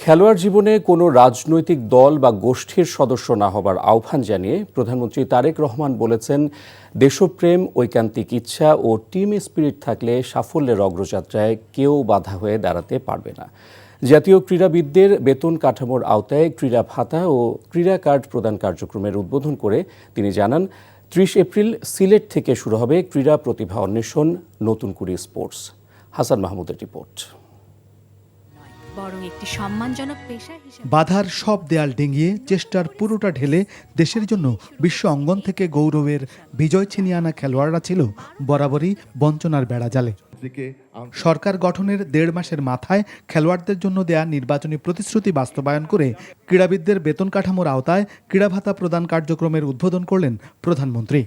খেলোয়াড় জীবনে কোনো রাজনৈতিক দল বা গোষ্ঠীর সদস্য না হবার আহ্বান জানিয়ে প্রধানমন্ত্রী তারেক রহমান বলেছেন, দেশপ্রেম, ঐকান্তিক ইচ্ছা ও টিম স্পিরিট থাকলে সাফল্যের অগ্রযাত্রায় কেউ বাধা হয়ে দাঁড়াতে পারবে না। জাতীয় ক্রীড়াবিদদের বেতন কাঠামোর আওতায় ক্রীড়া ভাতা ও ক্রীড়া কার্ড প্রদান কার্যক্রমের উদ্বোধন করে তিনি জানান, ৩০ এপ্রিল সিলেট থেকে শুরু হবে ক্রীড়া প্রতিভা অন্বেষণ নতুন কুড়ি স্পোর্টস। হাসান মাহমুদের রিপোর্ট। বাধার সব দেয়াল ডিঙিয়ে চেষ্টার পুরোটা ঢেলে দেশের জন্য বিশ্ব অঙ্গন থেকে গৌরবের বিজয় ছিনিয়ে আনা খেলোয়াড়রা ছিল বরাবরই বঞ্চনার বেড়াজালে। সরকার গঠনের ১.৫ মাসের মাথায় খেলোয়াড়দের জন্য দেয়া নির্বাচনী প্রতিশ্রুতি বাস্তবায়ন করে ক্রীড়াবিদদের বেতন কাঠামোর আওতায় ক্রীড়া ভাতা প্রদান কার্যক্রমের উদ্বোধন করলেন প্রধানমন্ত্রী।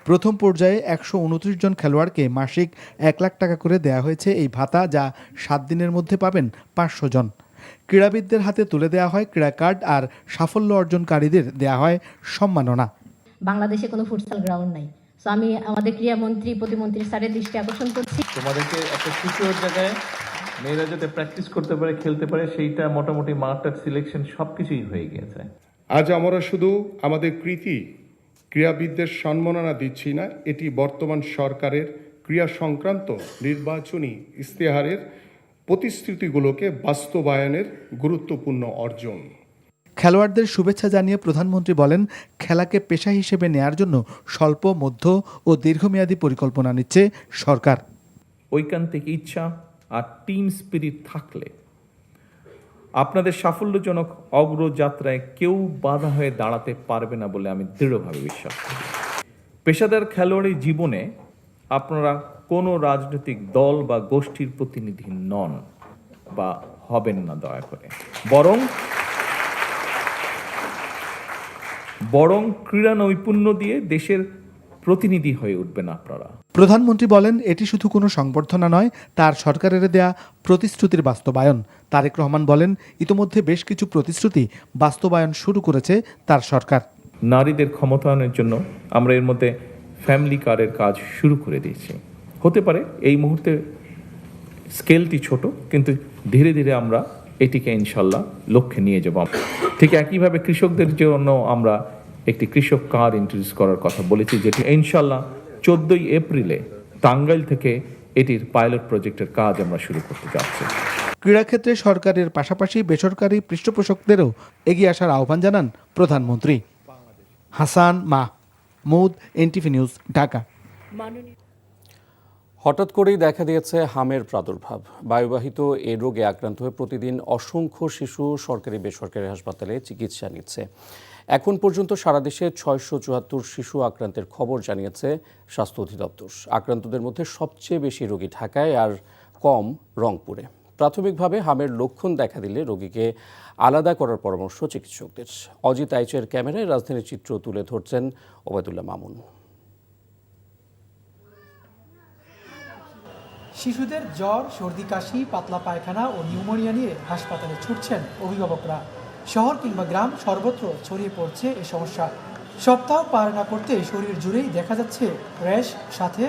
প্রথম পর্যায়ে ১২৯ জন খেলোয়াড়কে মাসিক ১ লাখ টাকা করে দেয়া হয়েছে এই ভাতা, যা ৭ দিনের মধ্যে পাবেন ৫০০ জন। ক্রীড়াবিদদের হাতে তুলে দেওয়া হয় ক্রীড়া কার্ড, আর সাফল্য অর্জনকারীদের দেয়া হয় সম্মাননা। বাংলাদেশে কোনো ফুটসাল গ্রাউন্ড নাই, তো আমি আমাদের ক্রীড়ামন্ত্রী প্রতিমন্ত্রী স্যারের দৃষ্টি আকর্ষণ করছি। তোমাদেরকে একটা সিকিউর জায়গায় মেয়েরা যাতে প্র্যাকটিস করতে পারে, খেলতে পারে, সেইটা মোটামুটি মাঠটার সিলেকশন সবকিছুই হয়ে গিয়েছে। আজ আমরা শুধু আমাদের ক্রীড়াবিদদের সম্মাননা দিচ্ছি না, এটি বর্তমান সরকারের ক্রীড়া সংক্রান্ত নির্বাচনী ইশতেহারের প্রতিশ্রুতিগুলোকে বাস্তবায়নের গুরুত্বপূর্ণ অর্জন। খেলোয়াড়দের শুভেচ্ছা জানিয়ে প্রধানমন্ত্রী বলেন, খেলাকে পেশা হিসেবে নেয়ার জন্য স্বল্প, মধ্য ও দীর্ঘমেয়াদী পরিকল্পনা নিচ্ছে সরকার। ঐকান্তিক ইচ্ছা আর টিম স্পিরিট থাকলে আপনাদের সাফল্যজনক অগ্রযাত্রায় কেউ বাধা হয়ে দাঁড়াতে পারবে না বলে আমি দৃঢ়ভাবে বিশ্বাস করি। পেশাদার খেলোয়াড়ি জীবনে আপনারা কোনো রাজনৈতিক দল বা গোষ্ঠীর প্রতিনিধি নন বা হবেন না, দয়া করে। বরং ক্রীড়া নৈপুণ্য দিয়ে দেশের প্রতিনিধি হয়ে উঠবেন আপনারা। প্রধানমন্ত্রী বলেন, এটি শুধু কোনো সংবর্ধনা নয়, তার সরকারের দেয়া প্রতিশ্রুতির বাস্তবায়ন। তারেক রহমান বলেন, ইতোমধ্যে বেশ কিছু প্রতিশ্রুতি বাস্তবায়ন শুরু করেছে তার সরকার। নারীদের ক্ষমতায়নের জন্য আমরা এর মধ্যে ফ্যামিলি কার্ডের কাজ শুরু করে দিয়েছি। হতে পারে এই মুহূর্তে স্কেলটি ছোট, কিন্তু ধীরে ধীরে আমরা এটিকে ইনশাল্লাহ লক্ষ্যে নিয়ে যাব। ঠিক একইভাবে কৃষকদের জন্য আমরা একটি কৃষক কার্ড ইন্ট্রোডিউস করার কথা বলেছি, যেটি ইনশাল্লাহ 14 এপ্রিলে টাঙ্গাইল থেকে এটির পাইলট প্রজেক্টের কাজ আমরা শুরু করতে যাচ্ছি। ক্রীড়াক্ষেত্রে সরকারের পাশাপাশি বেসরকারি পৃষ্ঠপোষকদেরও এগিয়ে আসার আহ্বান জানান প্রধানমন্ত্রী। Hasan Mahmud, NTV news, Dhaka. হঠাৎ করেই দেখা দিয়েছে হামের প্রাদুর্ভাব। বায়ুবাহিত এ রোগে আক্রান্ত হয়ে প্রতিদিন অসংখ্য শিশু সরকারি বেসরকারি হাসপাতালে চিকিৎসা নিচ্ছে। এখন পর্যন্ত সারা দেশে ৬৭৪ শিশু আক্রান্তের খবর জানিয়েছে স্বাস্থ্য অধিদপ্তর। আক্রান্তদের মধ্যে সবচেয়ে বেশি রোগী ঢাকায় আর কম রংপুরে। প্রাথমিকভাবে হামের লক্ষণ দেখা দিলে রোগীকে আলাদা করার পরামর্শ চিকিৎসকদের। অজিত আইচের ক্যামেরায় রাজধানীর চিত্র তুলে ধরছেন ওবায়দুল্লাহ মামুন। শিশুদের জ্বর, সর্দি, কাশি, পাতলা পায়খানা ও নিউমোনিয়া নিয়ে হাসপাতালে ছুটছেন অভিভাবকরা। শহর কিংবা গ্রাম, সর্বত্র ছড়িয়ে পড়ছে এ সমস্যা। সপ্তাহ পার না করতে শরীর জুড়েই দেখা যাচ্ছে র্যাশ, সাথে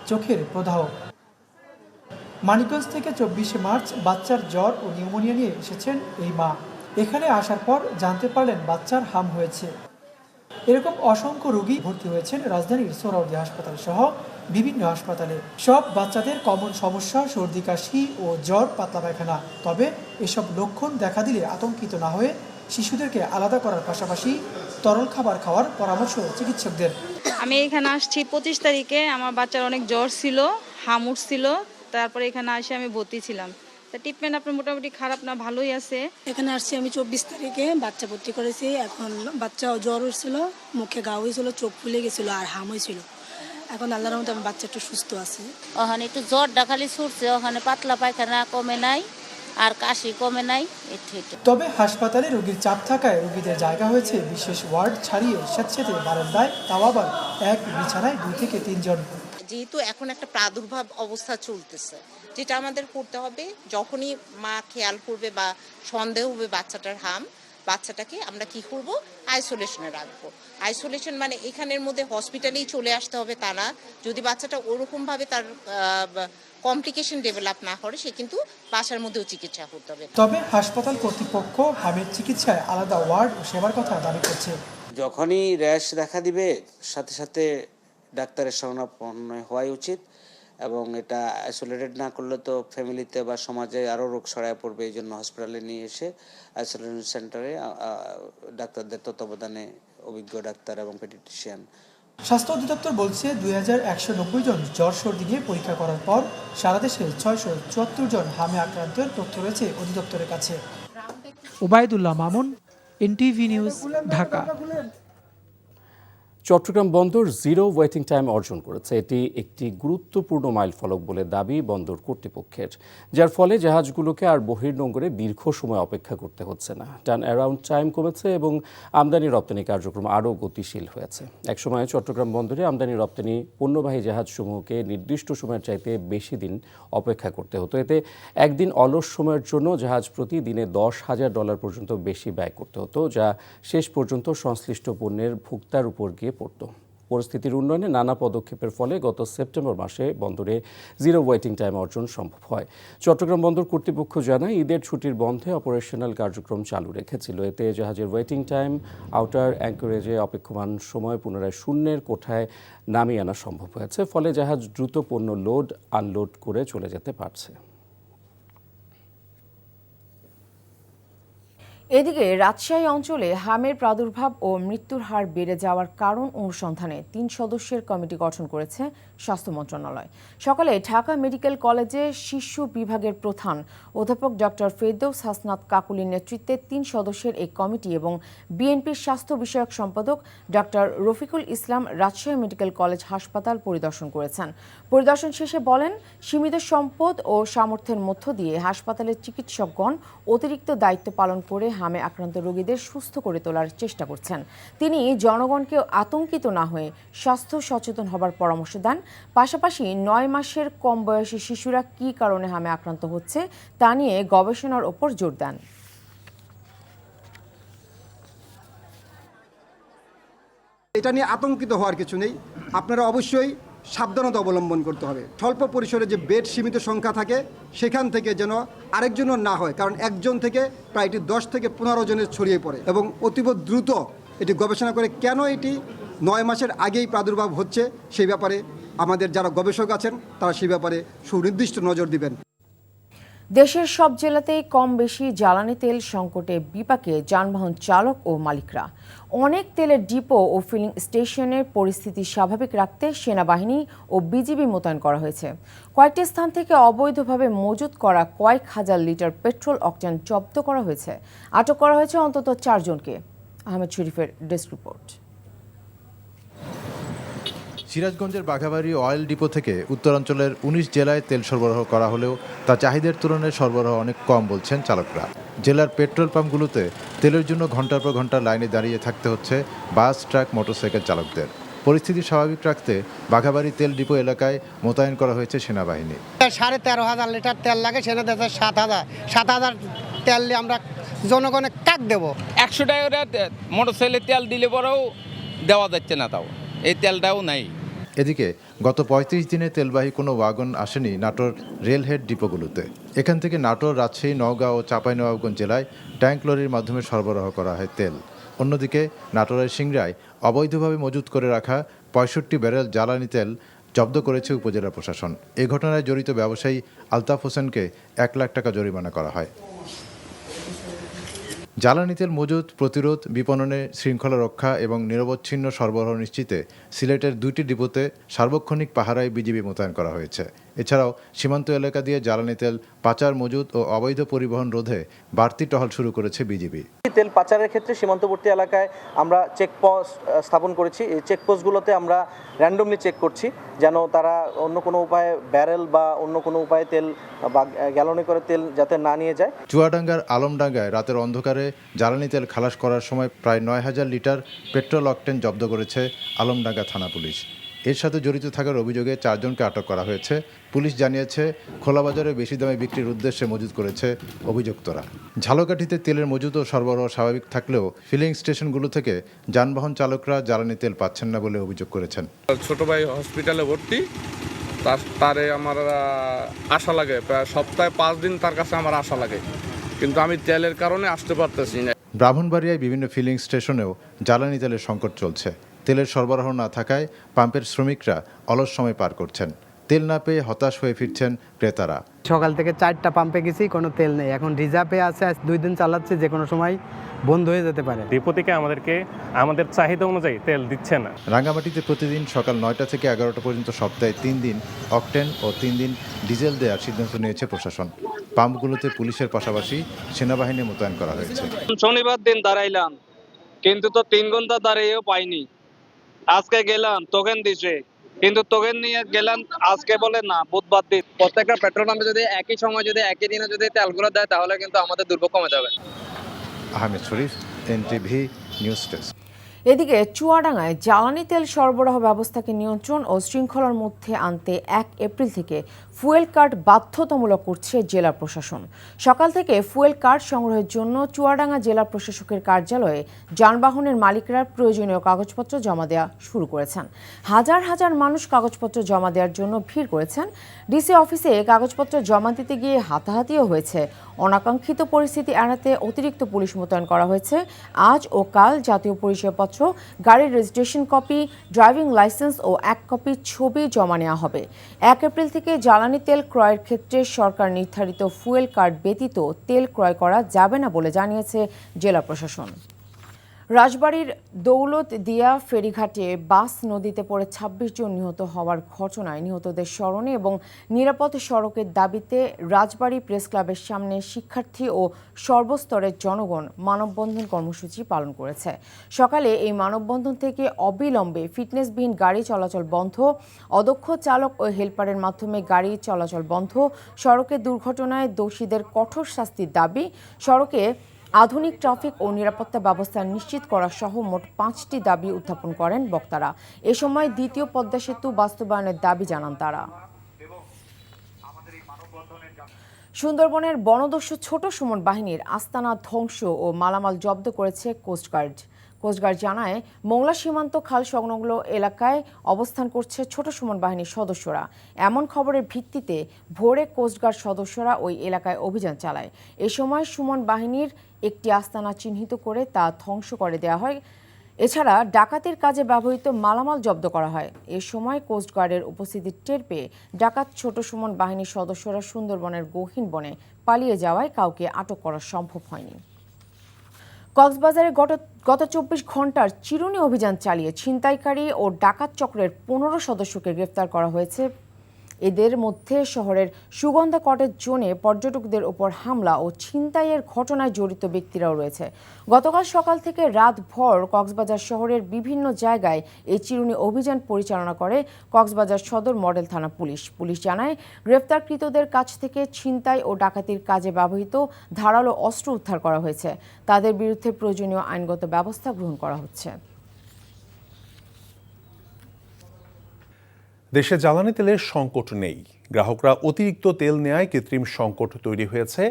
চোখের প্রদাহ। মানিকগঞ্জ থেকে 24 মার্চ বাচ্চার জ্বর ও নিউমোনিয়া নিয়ে এসেছেন এই মা। এখানে আসার পর জানতে পারলেন বাচ্চার হাম হয়েছে। এরকম অসংখ্য রোগী ভর্তি হয়েছেন রাজধানীর সোহরাওয়ার্দী হাসপাতাল সহ বিভিন্ন হাসপাতালে। সব বাচ্চাদের কমন সমস্যা সর্দি, কাশি ও জ্বর, পাতলা পায়খানা। তবে এসব লক্ষণ দেখা দিলে আতঙ্কিত না হয়ে শিশুদেরকে আলাদা করার পাশাপাশি তরল খাবার খাওয়ার পরামর্শ চিকিৎসকদের। আমি এখানে আসছি 25 তারিখে। আমার বাচ্চার অনেক জ্বর ছিল, হাম উঠছিল, তারপরে এখানে এসে আমি ভর্তি ছিলাম। ট্রিটমেন্ট আপনার মোটামুটি খারাপ না, ভালোই আছে। এখানে আসছি আমি 24 তারিখে, বাচ্চা ভর্তি করেছি। এখন বাচ্চা জ্বর হয়েছিল, মুখে গা হয়েছিল, চোখ ফুলে গেছিল আর হাম হয়েছিল। এখন আল্লাহর রহমতে আমার বাচ্চা একটু সুস্থ আছে। ওখানে একটু জ্বরটা খালি ছুটছে, ওখানে পাতলা পায়খানা কমে নাই আর কাশি কমে নাই। তবে হাসপাতালে রোগীর চাপ থাকায় রোগীদের জায়গা হয়েছে বিশেষ ওয়ার্ড ছাড়িয়ে স্বেচ্ছাতে বারান্দায়, তাও আবার এক বিছানায় 2 থেকে 3 জন। যেহেতু এখন একটা প্রাদুর্ভাব অবস্থা চলতেছে, যেটা আমাদের করতে হবে, যখনই মা খেয়াল করবে বা সন্দেহ হবে বাচ্চাটার হাম, বাচ্চাটাকে আমরা কি করব, আইসোলেশনে রাখবো। আইসোলেশন মানে এখানের মধ্যে হসপিটালেই চলে আসতে হবে তা না। যদি বাচ্চাটা ওরকমভাবে তার কমপ্লিকেশন ডেভেলপ না করে, সে কিন্তু বাসার মধ্যেও চিকিৎসা করতে হবে। তবে হাসপাতাল কর্তৃপক্ষ হামের চিকিৎসায় আলাদা ওয়ার্ড ও সেবার কথা দাবি করছে। যখনই র্যাশ দেখা দিবে সাথে সাথে ডাক্তারের শরণাপন্ন হওয়াই উচিত, এবং এটা আইসোলেটেড না করলে তো ফ্যামিলিতে বা সমাজে আরও রোগ ছড়ায় পড়বে। এই জন্য হসপিটালে নিয়ে এসে আইসোলেশন সেন্টারে ডাক্তারদের তত্ত্বাবধানে অভিজ্ঞ ডাক্তার এবং পেডিয়াট্রিশিয়ান। স্বাস্থ্য অধিদপ্তর বলছে 2190 জন জ্বর সর্দি নিয়ে পরীক্ষা করার পর সারা দেশে 674 জন হামে আক্রান্তের তথ্য রয়েছে অধিদপ্তরের কাছে। Obaidullah Mamun, NTV news, Dhaka. চট্টগ্রাম বন্দর জিরো ওয়েটিং টাইম অর্জন করেছে। এটি একটি গুরুত্বপূর্ণ মাইলফলক বলে দাবি বন্দর কর্তৃপক্ষের, যার ফলে জাহাজগুলোকে আর বহির্নোঙরে দীর্ঘ সময় অপেক্ষা করতে হচ্ছে না। টার্ন অ্যারাউন্ড টাইম কমেছে এবং আমদানি রপ্তানি কার্যক্রম আরও গতিশীল হয়েছে। একসময় চট্টগ্রাম বন্দরে আমদানি রপ্তানি পণ্যবাহী জাহাজসমূহকে নির্দিষ্ট সময়ের চাইতে বেশি দিন অপেক্ষা করতে হতো। এতে একদিন অলস সময়ের জন্য জাহাজ প্রতি দিনে $10,000 পর্যন্ত বেশি ব্যয় করতে হতো, যা শেষ পর্যন্ত সংশ্লিষ্ট পণ্যের ভোক্তার উপর গিয়ে পড়ত। পরিস্থিতির উন্নয়নে নানা পদক্ষেপের ফলে গত সেপ্টেম্বর মাসে বন্দরে জিরো ওয়েটিং টাইম অর্জন সম্ভব হয়। চট্টগ্রাম বন্দর কর্তৃপক্ষ জানায়, ঈদের ছুটির বন্ধে অপারেশনাল কার্যক্রম চালু রেখেছিল। এতে জাহাজের ওয়েটিং টাইম, আউটার অ্যাঙ্করেজে অপেক্ষমান সময় পুনরায় শূন্যের কোঠায় নামিয়ে আনা সম্ভব হয়েছে। ফলে জাহাজ দ্রুত পণ্য লোড আনলোড করে চলে যেতে পারছে। এদিকে রাজশাহী অঞ্চলে হামের প্রাদুর্ভাব ও মৃত্যুর হার বেড়ে যাওয়ার কারণ অনুসন্ধানে 3 সদস্যের কমিটি গঠন করেছে স্বাস্থ্য মন্ত্রণালয়। সকালে ঢাকা মেডিকেল কলেজে শিশু বিভাগের প্রধান অধ্যাপক ডক্টর ফেরদৌস হাসনাত কাকুলির নেতৃত্বে 3 সদস্যের এই কমিটি এবং বিএনপির স্বাস্থ্য বিষয়ক সম্পাদক doctor Rafiqul Islam Rajshahi medical college হাসপাতাল পরিদর্শন করেছেন। পরিদর্শন শেষে বলেন, সীমিত সম্পদ ও সামর্থ্যের মধ্য দিয়ে হাসপাতালের চিকিৎসকগণ অতিরিক্ত দায়িত্ব পালন করে হামে আক্রান্ত রোগীদের সুস্থ করে তোলার চেষ্টা করছেন। তিনি জনগণকে আতঙ্কিত না হয়ে স্বাস্থ্য সচেতন হবার পরামর্শ দেন। পাশাপাশি 9 মাসের কম বয়সী শিশুরা কী কারণে হামে আক্রান্ত হচ্ছে তা নিয়ে গবেষণার ওপর জোর দেন। এটা নিয়ে আতঙ্কিত হওয়ার কিছু নেই। আপনারা অবশ্যই সাবধানতা অবলম্বন করতে হবে। স্বল্প পরিসরে যে বেড সীমিত সংখ্যা থাকে সেখান থেকে যেন আরেকজনের না হয়, কারণ একজন থেকে প্রায় এটি 10 থেকে 15 জনের ছড়িয়ে পড়ে এবং অতীব দ্রুত এটি গবেষণা করে কেন এটি 9 মাসের আগেই প্রাদুর্ভাব হচ্ছে সেই ব্যাপারে আমাদের যারা গবেষক আছেন তারা সেই ব্যাপারে সুনির্দিষ্ট নজর দিবেন। দেশের সব জেলাতেই কম বেশি জ্বালানি তেল সংকটে বিপাকে যানবাহন চালক ও মালিকরা। অনেক তেলের ডিপো ও ফিলিং স্টেশনের পরিস্থিতি স্বাভাবিক রাখতে সেনাবাহিনী ও বিজিবি মোতায়েন করা হয়েছে। কয়েকটি স্থান থেকে অবৈধভাবে মজুত করা কয়েক হাজার লিটার পেট্রোল অকটেন জব্দ করা হয়েছে। আটক করা হয়েছে অন্তত 4 জনকে। আহমেদ শরীফের ডেস্ক রিপোর্ট। সিরাজগঞ্জের বাঘাবাড়ি অয়েল ডিপো থেকে উত্তরাঞ্চলের 19 জেলায় তেল সরবরাহ করা হলেও তা চাহিদার তুলনায় সরবরাহ অনেক কম বলছেন চালকরা। জেলার পেট্রোল পাম্পগুলোতে তেলের জন্য ঘন্টার পর ঘন্টা লাইনে দাঁড়িয়ে থাকতে হচ্ছে বাস, ট্রাক, মোটরসাইকেল চালকদের। পরিস্থিতি স্বাভাবিক রাখতে বাঘাবাড়ি তেল ডিপো এলাকায় মোতায়েন করা হয়েছে সেনাবাহিনী। 13,500 লিটার তেল লাগে, সেটা দেশে 7,000 তেল দিয়ে আমরা জনগণে কাক দেবো। 100 টাকা মোটরসাইকেলের তেল দিলে পরেও দেওয়া যাচ্ছে না, তাও এই তেলটাও নাই। এদিকে গত 35 দিনে তেলবাহী কোনো ওয়াগন আসেনি নাটোর রেলহেড ডিপোগুলোতে। এখান থেকে নাটোর, রাজশাহী, নওগাঁ ও চাঁপাইনবাবগঞ্জ জেলায় ট্যাঙ্ক লরির মাধ্যমে সরবরাহ করা হয় তেল। অন্যদিকে নাটোরের সিংড়ায় অবৈধভাবে মজুত করে রাখা 65 ব্যারেল জ্বালানি তেল জব্দ করেছে উপজেলা প্রশাসন। এ ঘটনায় জড়িত ব্যবসায়ী আলতাফ হোসেনকে 1 লাখ টাকা জরিমানা করা হয়। জ্বালানি তেল মজুত, প্রতিরোধ, বিপণনে শৃঙ্খলা রক্ষা এবং নিরবচ্ছিন্ন সরবরাহ নিশ্চিতে সিলেটের 2টি ডিপোতে সার্বক্ষণিক পাহারায় বিজিবি মোতায়েন করা হয়েছে। এছাড়াও সীমান্ত এলাকা দিয়ে জ্বালানি তেল পাচার, মজুত ও অবৈধ পরিবহন রোধে বাড়তি টহল শুরু করেছে বিজিবি। তেল পাচারের ক্ষেত্রে সীমান্তবর্তী এলাকায় আমরা চেকপোস্ট স্থাপন করেছি। এই চেকপোস্টগুলোতে আমরা র্যান্ডমলি চেক করছি যেন তারা অন্য কোনো উপায়ে ব্যারেল বা অন্য কোনো উপায়ে তেল বা গ্যালনে করে তেল যাতে না নিয়ে যায়। চুয়াডাঙ্গার আলমডাঙ্গায় রাতের অন্ধকারে জ্বালানি তেল খালাস করার সময় প্রায় 9,000 লিটার পেট্রোল অকটেন জব্দ করেছে আলমডাঙ্গা থানা পুলিশ। এর সাথে জড়িত থাকার অভিযোগে 4 জনকে আটক করা হয়েছে। পুলিশ জানিয়েছে খোলাবাজারে বেশি দামে বিক্রির উদ্দেশ্যে মজুত করেছে অভিযুক্তরা। ঝালকাঠিতে তেলের মজুত ও সরবরাহ স্বাভাবিক থাকলেও ফিলিং স্টেশনগুলো থেকে যানবাহন চালকরা জ্বালানি তেল পাচ্ছেন না বলে অভিযোগ করেছেন। ছোট ভাই হসপিটালে ভর্তি, তারে আমার আশা লাগে, প্রায় সপ্তাহে 5 দিন তার কাছে আমার আশা লাগে, কিন্তু আমি তেলের কারণে আসতে পারতেছি না। ব্রাহ্মণবাড়িয়ায় বিভিন্ন ফিলিং স্টেশনেও জ্বালানি তেলের সংকট চলছে। তেলের সরবরাহ না থাকায় পাম্পের শ্রমিকরা অলস সময় পার করছেন। তেল না পেয়ে হতাশ হয়ে ফিরছেন ক্রেতারা। সকাল থেকে 4টা পাম্পে গেছি, কোনো তেল নেই। এখন রিজার্ভে আছে, আজ 2 দিন চালাচ্ছে, যে কোনো সময় বন্ধ হয়ে যেতে পারে। ডিপো থেকে আমাদেরকে আমাদের চাহিদা অনুযায়ী তেল দিচ্ছে না। রাঙ্গামাটিতে প্রতিদিন সকাল 9টা থেকে 11টা পর্যন্ত সপ্তাহে 3 দিন অকটেন ও 3 দিন ডিজেল দেওয়ার সিদ্ধান্ত নিয়েছে প্রশাসন। পাম্পগুলোতে পুলিশের পাশাপাশি সেনাবাহিনী মোতায়েন করা হয়েছে। শনিবার দিন দাঁড়াইলাম, কিন্তু তো 3 ঘন্টা দাঁড়িয়েও পাইনি। আজকে গেলাম, টোকেন দিছে, কিন্তু টোকেন নিয়ে গেলাম, আজকে বলে না, বুধবার দিন। প্রত্যেকটা পেট্রোল পাম্পে যদি একই সময় যদি একই দিনে যদি তেলগুলো দেয়, তাহলে কিন্তু আমাদের দুর্ভোগ কমে যাবে। আহমেদ শরীফ, এনটিভি নিউজ ডেস্ক। এদিকে চুয়াডাঙ্গায় জ্বালানি তেল সরবরাহ ব্যবস্থাকে নিয়ন্ত্রণ ও শৃঙ্খলার মধ্যে আনতে 1 এপ্রিল থেকে ফুয়েল কার্ড বাধ্যতামূলক করছে জেলা প্রশাসন। সকাল থেকে ফুয়েল কার্ড সংগ্রহের জন্য চুয়াডাঙ্গা জেলা প্রশাসকের কার্যালয়ে যানবাহনের মালিকরা প্রয়োজনীয় কাগজপত্র জমা দেওয়া শুরু করেছেন। হাজার হাজার মানুষ কাগজপত্র জমা দেওয়ার জন্য ভিড় করেছেন। ডিসি অফিসে কাগজপত্র জমা দিতে গিয়ে হাতাহাতিও হয়েছে। অনাকাঙ্ক্ষিত পরিস্থিতি এড়াতে অতিরিক্ত পুলিশ মোতায়েন করা হয়েছে। আজ ও কাল জাতীয় পরিচয়পত্র, গাড়ির রেজিস্ট্রেশন কপি, ড্রাইভিং লাইসেন্স ও 1 কপি ছবি জমা নেওয়া হবে। 1 এপ্রিল থেকে জ্বালানি তেল ক্রয়ের ক্ষেত্রে সরকার নির্ধারিত ফুয়েল কার্ড ব্যতীত তেল ক্রয় করা যাবে না বলে জানিয়েছে জেলা প্রশাসন। রাজবাড়ীর দৌলত দিয়া ফেরিঘাটে বাস নদীতে পড়ে 26 জন নিহত হওয়ার ঘটনায় নিহতদের স্মরণে এবং নিরাপদ সড়কের দাবিতে রাজবাড়ী প্রেস ক্লাবের সামনে শিক্ষার্থী ও সর্বস্তরের জনগণ মানববন্ধন কর্মসূচি পালন করেছে। সকালে এই মানববন্ধন থেকে অবিলম্বে ফিটনেসবিহীন গাড়ি চলাচল বন্ধ, অদক্ষ চালক ও হেলপারের মাধ্যমে গাড়ি চলাচল বন্ধ, সড়কে দুর্ঘটনায় দোষীদের কঠোর শাস্তির দাবি, সড়কে আধুনিক ট্রাফিক ও নিরাপত্তা ব্যবস্থা নিশ্চিত করা সহ মোট 5টি দাবি উত্থাপন করেন বক্তারা। এ সময় দ্বিতীয় পদ্মা সেতু বাস্তবায়নের দাবি জানান তারা। সুন্দরবনের বনদস্যু ছোট সুমন বাহিনীর আস্তানা ধ্বংস ও মালামাল জব্দ করেছে কোস্টগার্ড। কোস্টগার্ড জানায়, মোংলা সীমান্ত খাল সংলগ্ন এলাকায় অবস্থান করছে ছোট সুমন বাহিনীর সদস্যরা। এমন খবরের ভিত্তিতে ভোরে কোস্টগার্ড সদস্যরা ওই এলাকায় অভিযান চালায়। এ সময় সুমন বাহিনীর একটি আস্তানা চিহ্নিত করে তা ধ্বংস করে দেওয়া হয়। এছাড়া ডাকাতির কাজে ব্যবহৃত মালামাল জব্দ করা হয়। এ সময় কোস্টগার্ডের উপস্থিতি টের পেয়ে ডাকাত ছোট সুমন বাহিনীর সদস্যরা সুন্দরবনের গহীন বনে পালিয়ে যাওয়ায় কাউকে আটক করা সম্ভব হয়নি। কক্সবাজারে গত 24 ঘন্টার চিরুনি অভিযান চালিয়ে ছিনতাইকারী ও ডাকাত চক্রের 15 সদস্যকে গ্রেফতার করা হয়েছে। এদের মধ্যে শহরের সুগন্ধা কটেজ জোনে পর্যটকদের ওপর হামলা ও ছিনতাইয়ের ঘটনায় জড়িত ব্যক্তিরাও রয়েছে। গতকাল সকাল থেকে রাত ভর কক্সবাজার শহরের বিভিন্ন জায়গায় এই চিরুনি অভিযান পরিচালনা করে কক্সবাজার সদর মডেল থানা পুলিশ। পুলিশ জানায়, গ্রেফতারকৃতদের কাছ থেকে ছিনতাই ও ডাকাতির কাজে ব্যবহৃত ধারালো অস্ত্র উদ্ধার করা হয়েছে। তাদের বিরুদ্ধে প্রয়োজনীয় আইনগত ব্যবস্থা গ্রহণ করা হচ্ছে। দেশে জ্বালানি তেলের সংকট নেই, গ্রাহকরা অতিরিক্ত তেল নেয়ায় কৃত্রিম সংকট তৈরি হয়েছে।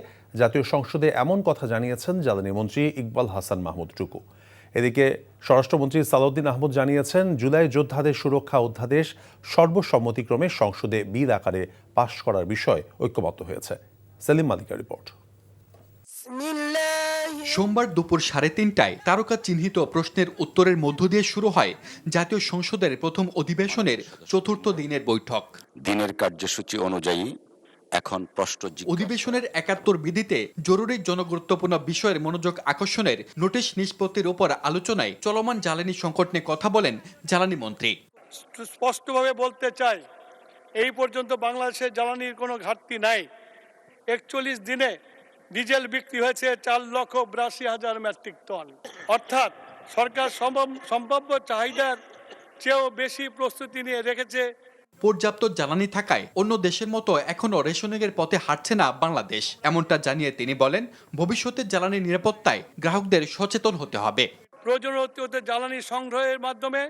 জাতীয় সংসদে এমন কথা জানিয়েছেন জ্বালানি মন্ত্রী ইকবাল হাসান মাহমুদ টুকু। এদিকে স্বরাষ্ট্রমন্ত্রী সালাউদ্দিন আহমদ জানিয়েছেন, জুলাই যোদ্ধাদের সুরক্ষা অধ্যাদেশ সর্বসম্মতিক্রমে সংসদে বিল আকারে পাশ করার বিষয় ঐক্যমত্য হয়েছে। সেলিম মালিকের রিপোর্ট। সোমবার দুপুর 3:30টায় তারকা চিহ্নিত প্রশ্নের উত্তরের মধ্য দিয়ে শুরু হয় জাতীয় সংসদের প্রথম অধিবেশনের 4র্থ দিনের বৈঠক। দিনের কার্যসূচি অনুযায়ী এখন প্রশ্ন অধিবেশনের 71 বিধিতে জরুরি জনগুরুত্বপূর্ণ বিষয়ের মনোযোগ আকর্ষণের নোটিশ নিষ্পত্তির উপর আলোচনায় চলমান জ্বালানি সংকট নিয়ে কথা বলেন জ্বালানি মন্ত্রী। স্পষ্টভাবে বলতে চাই, এই পর্যন্ত বাংলাদেশে জ্বালানির কোনো ঘাটতি নাই। 41 দিনে ডিজেল বিক্রি হয়েছে 4,82,000 মেট্রিক টন, অর্থাৎ সরকার সম্ভাব্য চাহিদার চেয়েও বেশি প্রস্তুতি নিয়ে রেখেছে। পর্যাপ্ত জ্বালানি থাকায় অন্য দেশের মতো এখনো রেশনিংয়ের পথে হাঁটছে না বাংলাদেশ, এমনটা জানিয়ে তিনি বলেন, ভবিষ্যতে জ্বালানি নিরাপত্তায় গ্রাহকদের সচেতন হতে হবে। প্রয়োজনীয় জ্বালানি সংগ্রহের মাধ্যমে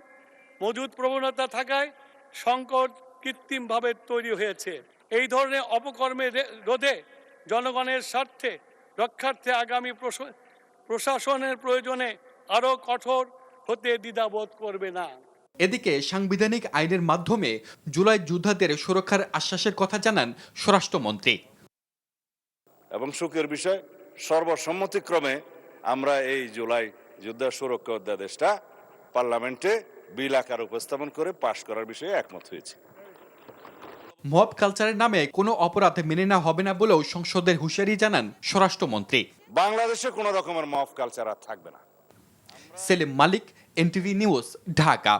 মজুদ প্রবণতা থাকায় সংকট কৃত্রিমভাবে তৈরি হয়েছে। এই ধরনের অপকর্মের রোধে জনগণের স্বার্থে রক্ষার্থে আগামী প্রশাসনের প্রয়োজনে আরও কঠোর হতে দ্বিধাবোধ করবে না। এদিকে সাংবিধানিক আইনের মাধ্যমে জুলাই যোদ্ধাদের সুরক্ষার আশ্বাসের কথা জানান স্বরাষ্ট্রমন্ত্রী। এবং সুখের বিষয়, সর্বসম্মতিক্রমে আমরা এই জুলাই যোদ্ধা সুরক্ষা অধ্যাদেশটা পার্লামেন্টে বিল আকারে উপস্থাপন করে পাশ করার বিষয়ে একমত হয়েছে। মব কালচারের নামে কোনো অপরাধ মেনে নেওয়া হবে না বলেও সংসদের হুঁশিয়ারি জানান স্বরাষ্ট্রমন্ত্রী। বাংলাদেশে কোনো রকমের মব কালচার আর থাকবে না। সেলিম মালিক, NTV নিউজ, ঢাকা।